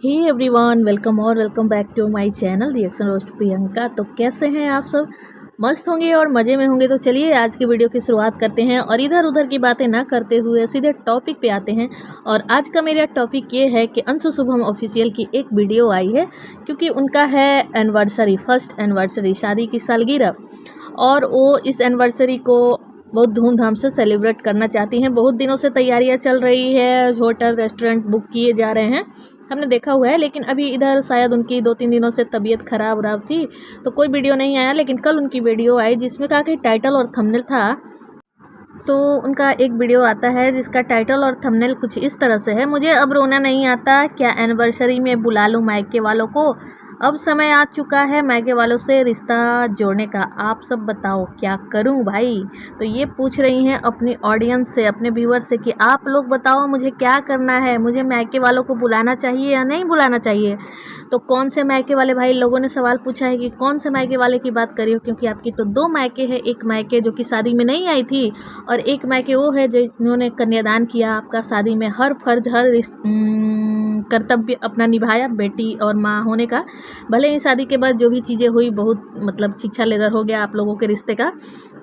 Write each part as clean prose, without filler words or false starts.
Hey everyone, welcome back to my channel reaction roast Priyanka. तो कैसे हैं आप सब? मस्त होंगे और मज़े में होंगे। तो चलिए आज की वीडियो की शुरुआत करते हैं और इधर उधर की बातें ना करते हुए सीधे टॉपिक पे आते हैं। और आज का मेरा टॉपिक ये है कि अंशु शुभम ऑफिशियल की एक वीडियो आई है, क्योंकि उनका है एनिवर्सरी, फर्स्ट एनिवर्सरी, शादी की सालगिरह। और वो इस एनिवर्सरी को बहुत धूमधाम से सेलिब्रेट करना चाहती हैं। बहुत दिनों से तैयारियां चल रही है, होटल रेस्टोरेंट बुक किए जा रहे हैं, हमने देखा हुआ है। लेकिन अभी इधर शायद उनकी 2-3 दिनों से तबीयत खराब थी, तो कोई वीडियो नहीं आया। लेकिन कल उनकी वीडियो आई जिसमें कहा कि टाइटल और थंबनेल था। तो उनका एक वीडियो आता है जिसका टाइटल और थंबनेल कुछ इस तरह से है: मुझे अब रोना नहीं आता, क्या एनिवर्सरी में बुला लूँ मायके वालों को? अब समय आ चुका है मायके वालों से रिश्ता जोड़ने का, आप सब बताओ क्या करूं भाई। तो ये पूछ रही हैं अपनी ऑडियंस से, अपने व्यूअर से कि आप लोग बताओ मुझे क्या करना है, मुझे मायके वालों को बुलाना चाहिए या नहीं बुलाना चाहिए। तो कौन से मायके वाले भाई, लोगों ने सवाल पूछा है कि कौन से मायके वाले की बात करी हो, क्योंकि आपकी तो 2 मायके हैं। एक मायके जो कि शादी में नहीं आई थी, और एक मायके वो है जिन्होंने कन्यादान किया, आपका शादी में हर फर्ज, हर कर्तव्य अपना निभाया बेटी और माँ होने का। भले ही शादी के बाद जो भी चीज़ें हुई, बहुत मतलब छीछा लेदर हो गया आप लोगों के रिश्ते का।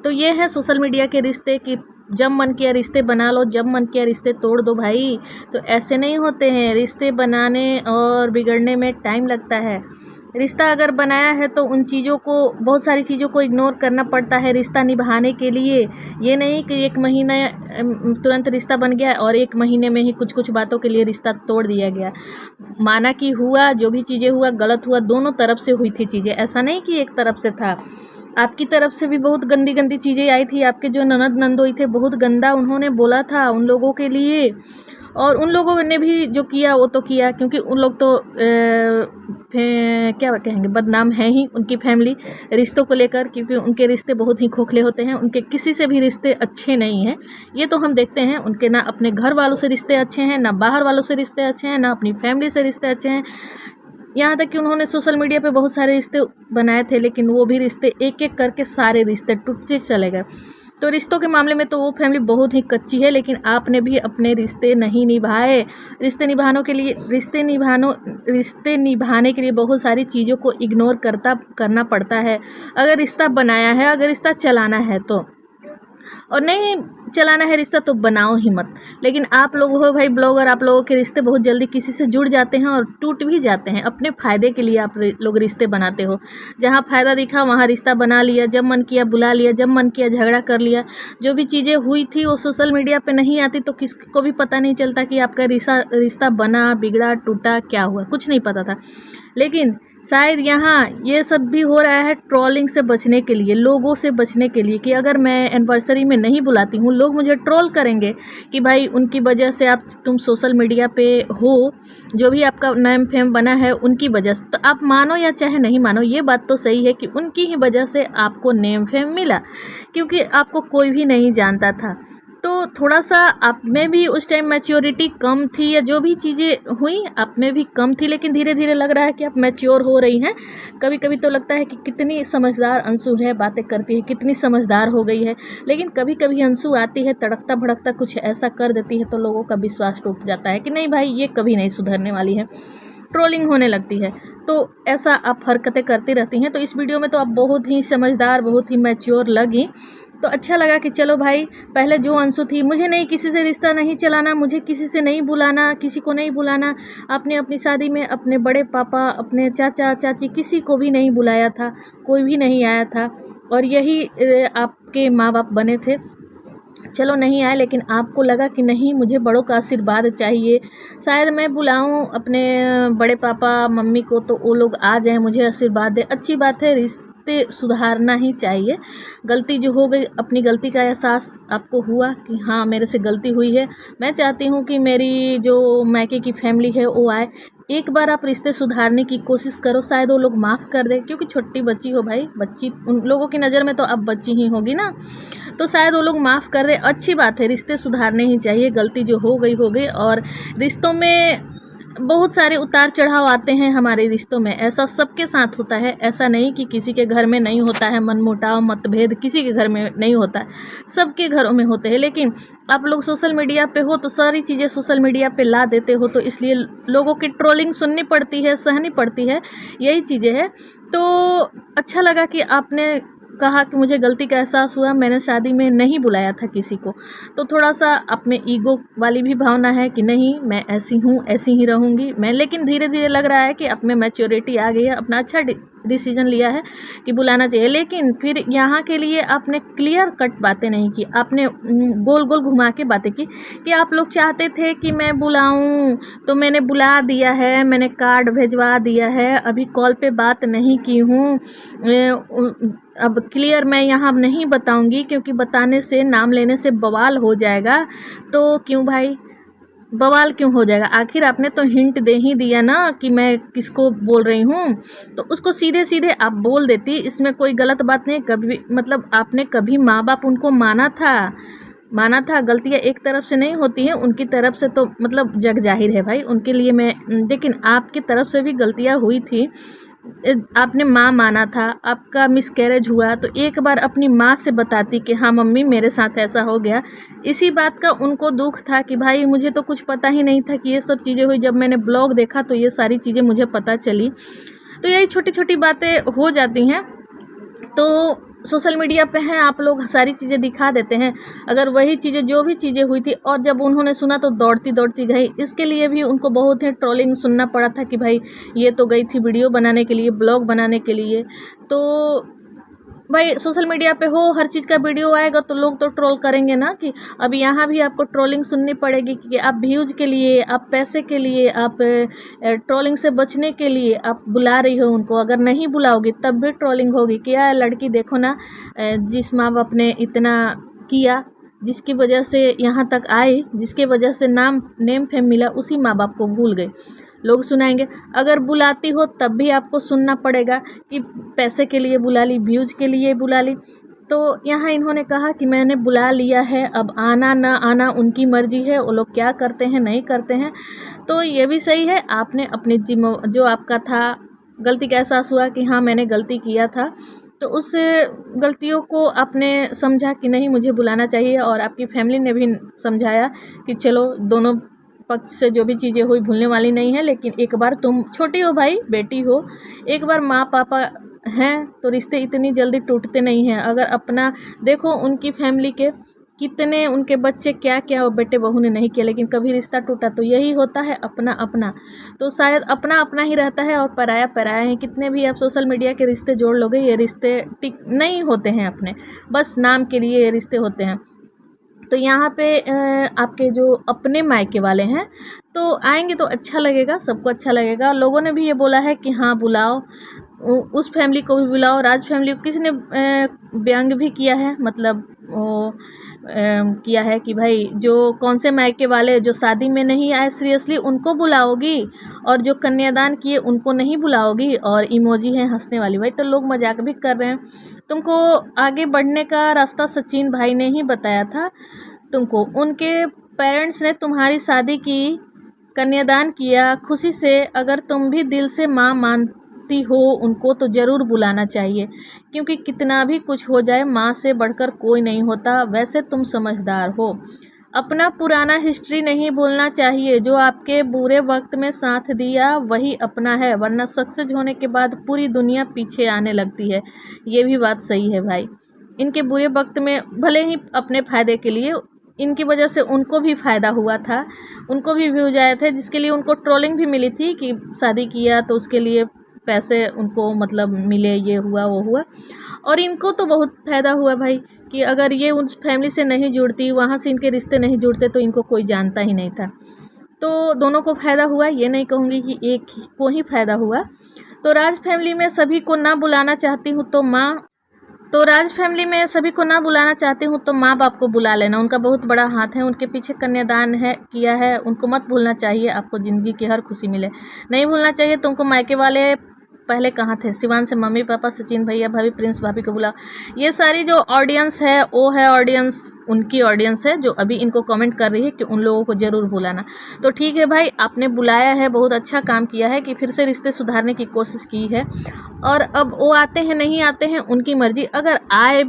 तो ये है सोशल मीडिया के रिश्ते कि जब मन किया रिश्ते बना लो, जब मन किया रिश्ते तोड़ दो भाई। तो ऐसे नहीं होते हैं, रिश्ते बनाने और बिगड़ने में टाइम लगता है। रिश्ता अगर बनाया है तो उन चीज़ों को, बहुत सारी चीज़ों को इग्नोर करना पड़ता है रिश्ता निभाने के लिए। ये नहीं कि 1 महीना तुरंत रिश्ता बन गया और 1 महीने में ही कुछ कुछ बातों के लिए रिश्ता तोड़ दिया गया। माना कि हुआ, जो भी चीज़ें हुआ गलत हुआ, दोनों तरफ से हुई थी चीज़ें, ऐसा नहीं कि एक तरफ से था। आपकी तरफ से भी बहुत गंदी गंदी चीज़ें आई थी। आपके जो ननद नंदोई थे, बहुत गंदा उन्होंने बोला था उन लोगों के लिए, और उन लोगों ने भी जो किया वो तो किया, क्योंकि उन लोग तो क्या कहेंगे, बदनाम है ही उनकी फैमिली रिश्तों को लेकर, क्योंकि उनके रिश्ते बहुत ही खोखले होते हैं। उनके किसी से भी रिश्ते अच्छे नहीं हैं, ये तो हम देखते हैं। उनके ना अपने घर वालों से रिश्ते अच्छे हैं, ना बाहर वालों से रिश्ते अच्छे हैं, ना अपनी फैमिली से रिश्ते अच्छे हैं। यहाँ तक कि उन्होंने सोशल मीडिया पे बहुत सारे रिश्ते बनाए थे, लेकिन वो भी रिश्ते एक एक करके सारे रिश्ते टूटते चले गए। तो रिश्तों के मामले में तो वो फैमिली बहुत ही कच्ची है। लेकिन आपने भी अपने रिश्ते नहीं निभाए। रिश्ते निभाने के लिए बहुत सारी चीज़ों को इग्नोर करना पड़ता है। अगर रिश्ता बनाया है, अगर रिश्ता चलाना है तो, और नहीं चलाना है रिश्ता तो बनाओ ही मत। लेकिन आप लोग हो भाई ब्लॉगर, आप लोगों के रिश्ते बहुत जल्दी किसी से जुड़ जाते हैं और टूट भी जाते हैं। अपने फ़ायदे के लिए आप लोग रिश्ते बनाते हो। जहाँ फ़ायदा दिखा वहाँ रिश्ता बना लिया, जब मन किया बुला लिया, जब मन किया झगड़ा कर लिया। जो भी चीज़ें हुई थी वो सोशल मीडिया पे नहीं आती, तो किसी को भी पता नहीं चलता कि आपका रिश्ता बना, बिगड़ा, टूटा, क्या हुआ, कुछ नहीं पता था। लेकिन शायद यहाँ ये सब भी हो रहा है ट्रोलिंग से बचने के लिए, लोगों से बचने के लिए, कि अगर मैं एनिवर्सरी में नहीं बुलाती हूँ, लोग मुझे ट्रोल करेंगे कि भाई उनकी वजह से तुम सोशल मीडिया पे हो, जो भी आपका नेम फेम बना है उनकी वजह से। तो आप मानो या चाहे नहीं मानो, ये बात तो सही है कि उनकी ही वजह से आपको नेम फेम मिला, क्योंकि आपको कोई भी नहीं जानता था। तो थोड़ा सा आप में भी उस टाइम मैच्योरिटी कम थी, या जो भी चीज़ें हुई आप में भी कम थी। लेकिन धीरे धीरे लग रहा है कि आप मैच्योर हो रही हैं। कभी कभी तो लगता है कि कितनी समझदार अंशु है, बातें करती है, कितनी समझदार हो गई है। लेकिन कभी कभी अंशु आती है, तड़कता भड़कता कुछ ऐसा कर देती है, तो लोगों का विश्वास टूट जाता है कि नहीं भाई ये कभी नहीं सुधरने वाली है, ट्रोलिंग होने लगती है। तो ऐसा आप हरकतें करती रहती हैं। तो इस वीडियो में तो आप बहुत ही समझदार, बहुत ही मैच्योर लगी। तो अच्छा लगा कि चलो भाई, पहले जो अंशु थी, मुझे नहीं किसी से रिश्ता नहीं चलाना, मुझे किसी से नहीं बुलाना, किसी को नहीं बुलाना। आपने अपनी शादी में अपने बड़े पापा, अपने चाचा चाची, किसी को भी नहीं बुलाया था, कोई भी नहीं आया था, और यही आपके माँ बाप बने थे। चलो नहीं आए, लेकिन आपको लगा कि नहीं मुझे बड़ों का आशीर्वाद चाहिए, शायद मैं बुलाऊं अपने बड़े पापा मम्मी को तो वो लोग आ जाएं, मुझे आशीर्वाद दें। अच्छी बात है, रिश्ते सुधारना ही चाहिए। गलती जो हो गई, अपनी गलती का एहसास आपको हुआ कि हाँ मेरे से गलती हुई है। मैं चाहती हूँ कि मेरी जो मायके की फैमिली है वो आए। एक बार आप रिश्ते सुधारने की कोशिश करो, शायद वो लोग माफ़ कर दे, क्योंकि छोटी बच्ची हो भाई, बच्ची उन लोगों की नज़र में तो अब बच्ची ही होगी ना, तो शायद वो लोग माफ़ कर दे। अच्छी बात है, रिश्ते सुधारने ही चाहिए। गलती जो हो गई हो गई। और रिश्तों में बहुत सारे उतार चढ़ाव आते हैं हमारे रिश्तों में, ऐसा सबके साथ होता है। ऐसा नहीं कि किसी के घर में नहीं होता है मनमुटाव मतभेद, किसी के घर में नहीं होता है, सबके घरों में होते हैं। लेकिन आप लोग सोशल मीडिया पे हो तो सारी चीज़ें सोशल मीडिया पे ला देते हो, तो इसलिए लोगों की ट्रोलिंग सुननी पड़ती है, सहनी पड़ती है, यही चीज़ें हैं। तो अच्छा लगा कि आपने कहा कि मुझे गलती का एहसास हुआ, मैंने शादी में नहीं बुलाया था किसी को। तो थोड़ा सा आप में ईगो वाली भी भावना है कि नहीं मैं ऐसी हूँ, ऐसी ही रहूँगी मैं, लेकिन धीरे धीरे लग रहा है कि आप में मैच्योरिटी आ गई है, अपना अच्छा डिसीजन लिया है कि बुलाना चाहिए। लेकिन फिर यहाँ के लिए आपने क्लियर कट बातें नहीं की, आपने गोल गोल घुमा के बातें की कि आप लोग चाहते थे कि मैं बुलाऊं तो मैंने बुला दिया है, मैंने कार्ड भिजवा दिया है, अभी कॉल पे बात नहीं की हूँ। अब क्लियर मैं यहाँ नहीं बताऊंगी क्योंकि बताने से, नाम लेने से बवाल हो जाएगा। तो क्यों भाई बवाल क्यों हो जाएगा? आखिर आपने तो हिंट दे ही दिया ना कि मैं किसको बोल रही हूँ, तो उसको सीधे सीधे आप बोल देती, इसमें कोई गलत बात नहीं। कभी मतलब आपने कभी माँ बाप उनको माना था। गलतियाँ एक तरफ से नहीं होती हैं, उनकी तरफ से तो मतलब जग जाहिर है भाई, उनके लिए मैं, लेकिन आपकी तरफ से भी गलतियाँ हुई थी। आपने माँ माना था, आपका मिसकैरेज हुआ तो एक बार अपनी माँ से बताती कि हाँ मम्मी मेरे साथ ऐसा हो गया। इसी बात का उनको दुख था कि भाई मुझे तो कुछ पता ही नहीं था कि ये सब चीज़ें हुई, जब मैंने ब्लॉग देखा तो ये सारी चीज़ें मुझे पता चली। तो यही छोटी छोटी बातें हो जाती हैं। तो सोशल मीडिया पे हैं आप लोग, सारी चीज़ें दिखा देते हैं। अगर वही चीज़ें, जो भी चीज़ें हुई थी, और जब उन्होंने सुना तो दौड़ती दौड़ती गई, इसके लिए भी उनको बहुत ही ट्रोलिंग सुनना पड़ा था कि भाई ये तो गई थी वीडियो बनाने के लिए, ब्लॉग बनाने के लिए। तो भाई सोशल मीडिया पे हो, हर चीज़ का वीडियो आएगा तो लोग तो ट्रोल करेंगे ना। कि अब यहाँ भी आपको ट्रोलिंग सुननी पड़ेगी कि आप व्यूज़ के लिए, आप पैसे के लिए, आप ट्रोलिंग से बचने के लिए आप बुला रही हो उनको। अगर नहीं बुलाओगी तब भी ट्रोलिंग होगी कि यार लड़की देखो ना, जिस माँ बाप ने इतना किया, जिसकी वजह से यहाँ तक आई, जिसकी वजह से नेम फेम मिला, उसी माँ बाप को भूल गए, लोग सुनाएंगे। अगर बुलाती हो तब भी आपको सुनना पड़ेगा कि पैसे के लिए बुला ली, व्यूज़ के लिए बुला ली। तो यहाँ इन्होंने कहा कि मैंने बुला लिया है, अब आना ना आना उनकी मर्जी है, वो लोग क्या करते हैं नहीं करते हैं। तो ये भी सही है, आपने अपनी जो आपका था गलती का एहसास हुआ कि हाँ मैंने गलती किया था, तो उस गलतियों को आपने समझा कि नहीं मुझे बुलाना चाहिए। और आपकी फैमिली ने भी समझाया कि चलो दोनों पक्ष से जो भी चीज़ें हुई भूलने वाली नहीं है, लेकिन एक बार तुम छोटी हो भाई, बेटी हो, एक बार माँ पापा हैं तो रिश्ते इतनी जल्दी टूटते नहीं हैं। अगर अपना देखो, उनकी फैमिली के कितने उनके बच्चे क्या क्या वो बेटे बहू ने नहीं किया, लेकिन कभी रिश्ता टूटा तो यही होता है, अपना अपना। तो शायद अपना अपना ही रहता है और पराया पराया है। कितने भी आप सोशल मीडिया के रिश्ते जोड़ लोगे, ये रिश्ते टिक नहीं होते हैं अपने, बस नाम के लिए ये रिश्ते होते हैं। तो यहाँ पे आपके जो अपने मायके वाले हैं तो आएंगे तो अच्छा लगेगा, सबको अच्छा लगेगा। लोगों ने भी ये बोला है कि हाँ बुलाओ, उस फैमिली को भी बुलाओ, राज फैमिली को। किसी ने व्यंग भी किया है, मतलब वो किया है कि भाई जो कौन से मायके वाले जो शादी में नहीं आए सीरियसली उनको बुलाओगी, और जो कन्यादान किए उनको नहीं बुलाओगी। और इमोजी है हंसने वाली, भाई तो लोग मजाक भी कर रहे हैं। तुमको आगे बढ़ने का रास्ता सचिन भाई ने ही बताया था तुमको, उनके पेरेंट्स ने तुम्हारी शादी की, कन्यादान किया खुशी से। अगर तुम भी दिल से माँ मानती हो उनको तो ज़रूर बुलाना चाहिए, क्योंकि कितना भी कुछ हो जाए माँ से बढ़कर कोई नहीं होता। वैसे तुम समझदार हो, अपना पुराना हिस्ट्री नहीं भूलना चाहिए। जो आपके बुरे वक्त में साथ दिया वही अपना है, वरना सक्सेस होने के बाद पूरी दुनिया पीछे आने लगती है। ये भी बात सही है भाई, इनके बुरे वक्त में भले ही अपने फ़ायदे के लिए, इनकी वजह से उनको भी फ़ायदा हुआ था, उनको भी व्यूज आए थे, जिसके लिए उनको ट्रोलिंग भी मिली थी कि शादी किया तो उसके लिए पैसे उनको मतलब मिले, ये हुआ वो हुआ। और इनको तो बहुत फ़ायदा हुआ भाई कि अगर ये उस फैमिली से नहीं जुड़ती, वहाँ से इनके रिश्ते नहीं जुड़ते तो इनको कोई जानता ही नहीं था। तो दोनों को फ़ायदा हुआ, ये नहीं कहूँगी कि एक को ही फ़ायदा हुआ। तो राज फैमिली में सभी को ना बुलाना चाहती हूँ तो माँ बाप को बुला लेना, उनका बहुत बड़ा हाथ है, उनके पीछे कन्यादान है किया है, उनको मत भूलना चाहिए। आपको ज़िंदगी की हर खुशी मिले, नहीं भूलना चाहिए तुमको। मायके वाले पहले कहाँ थे, सिवान से मम्मी पापा, सचिन भैया, भाभी, प्रिंस भाभी को बुला। ये सारी जो ऑडियंस है वो है ऑडियंस, उनकी ऑडियंस है जो अभी इनको कमेंट कर रही है कि उन लोगों को ज़रूर बुलाना। तो ठीक है भाई, आपने बुलाया है, बहुत अच्छा काम किया है कि फिर से रिश्ते सुधारने की कोशिश की है। और अब वो आते हैं नहीं आते हैं उनकी मर्जी। अगर आए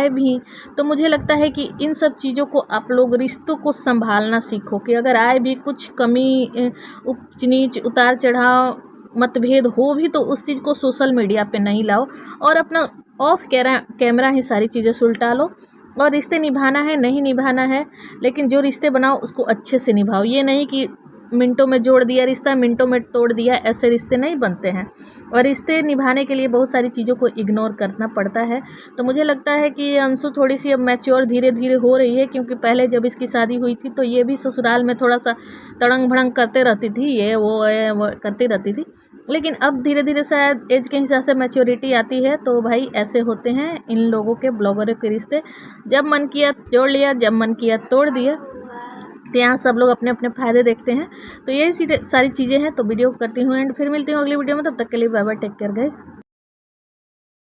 भी तो मुझे लगता है कि इन सब चीज़ों को आप लोग रिश्तों को संभालना सीखो कि अगर आए भी कुछ कमी, ऊंच नीच, उतार चढ़ाव, मतभेद हो भी तो उस चीज़ को सोशल मीडिया पे नहीं लाओ और अपना ऑफ कैमरा ही सारी चीज़ें सुलटा लो। और रिश्ते निभाना है, नहीं निभाना है, लेकिन जो रिश्ते बनाओ उसको अच्छे से निभाओ। ये नहीं कि मिनटों में जोड़ दिया रिश्ता, मिनटों में तोड़ दिया, ऐसे रिश्ते नहीं बनते हैं। और रिश्ते निभाने के लिए बहुत सारी चीज़ों को इग्नोर करना पड़ता है। तो मुझे लगता है कि अंशु थोड़ी सी अब मैच्योर धीरे धीरे हो रही है, क्योंकि पहले जब इसकी शादी हुई थी तो ये भी ससुराल में थोड़ा सा तड़ंग भड़ंग करते रहती थी, ये वो करती रहती थी। लेकिन अब धीरे धीरे शायद एज के हिसाब से मैच्योरिटी आती है। तो भाई ऐसे होते हैं इन लोगों के, ब्लॉगरों के रिश्ते। जब मन किया जोड़ लिया, जब मन किया तोड़ दिया। तो यहाँ सब लोग अपने अपने फ़ायदे देखते हैं। तो यही सारी चीज़ें हैं। तो वीडियो करती हूँ एंड फिर मिलती हूँ अगली वीडियो में। तब तक के लिए bye bye, take care guys.